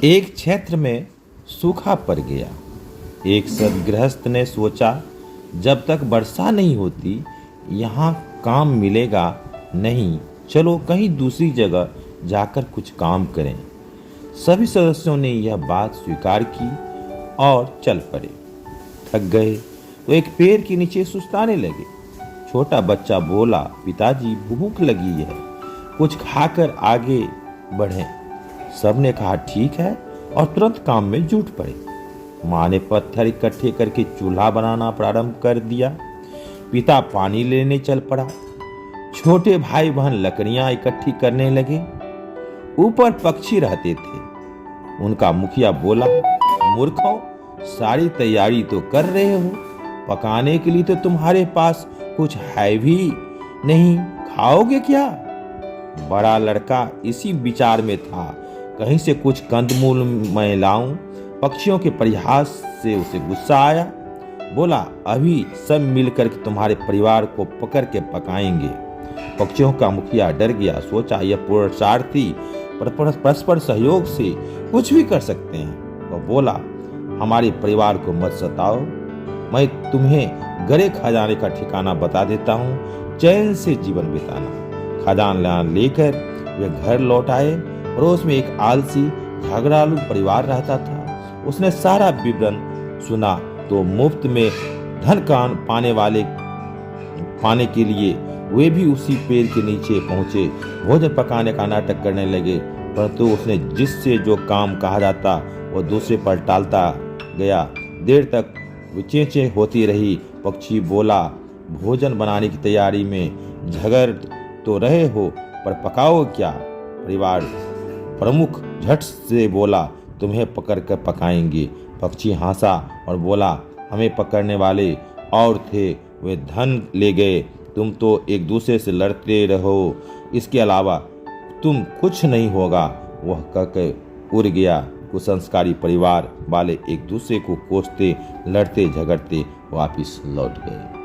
एक क्षेत्र में सूखा पड़ गया। एक सदगृहस्थ ने सोचा, जब तक वर्षा नहीं होती यहाँ काम मिलेगा नहीं, चलो कहीं दूसरी जगह जाकर कुछ काम करें। सभी सदस्यों ने यह बात स्वीकार की और चल पड़े। थक गए तो एक पेड़ के नीचे सुस्ताने लगे। छोटा बच्चा बोला, पिताजी भूख लगी है, कुछ खाकर आगे बढ़ें। सबने कहा ठीक है और तुरंत काम में जुट पड़े। माँ ने पत्थर इकट्ठे करके चूल्हा बनाना प्रारंभ कर दिया। पिता पानी लेने चल पड़ा। छोटे भाई बहन लकड़ियां इकट्ठी करने लगे। ऊपर पक्षी रहते थे। उनका मुखिया बोला, मूर्खों, सारी तैयारी तो कर रहे हो, पकाने के लिए तो तुम्हारे पास कुछ है भी नहीं, खाओगे क्या? बड़ा लड़का इसी विचार में था, कहीं से कुछ कंदमूल मैं लाऊं। पक्षियों के परिहास से उसे गुस्सा आया। बोला, अभी सब मिलकर तुम्हारे परिवार को पकड़ के पकाएंगे। पक्षियों का मुखिया डर गया। सोचा, यह पुरुषार्थी परस्पर सहयोग से कुछ भी कर सकते हैं। वह बोला, हमारे परिवार को मत सताओ, मैं तुम्हें गड़े खजाने का ठिकाना बता देता हूँ, चैन से जीवन बिताना। खजाना लेकर वे घर लौट आए। पड़ोस में एक आलसी झगड़ालू परिवार रहता था। उसने सारा विवरण सुना तो मुफ्त में धन पाने के लिए वे भी उसी पेड़ के नीचे पहुंचे। भोजन पकाने का नाटक करने लगे, परंतु उसने जिससे जो काम कहा जाता वो दूसरे पर टालता गया। देर तक विचेचे होती रही। पक्षी बोला, भोजन बनाने की तैयारी में झगड़ तो रहे हो, पर पकाओ क्या? परिवार प्रमुख झट से बोला, तुम्हें पकड़ कर पकाएंगे। पक्षी हंसा और बोला, हमें पकड़ने वाले और थे, वे धन ले गए, तुम तो एक दूसरे से लड़ते रहो, इसके अलावा तुम कुछ नहीं होगा। वह कहकर उड़ गया। कुसंस्कारी परिवार वाले एक दूसरे को कोसते, लड़ते झगड़ते वापिस लौट गए।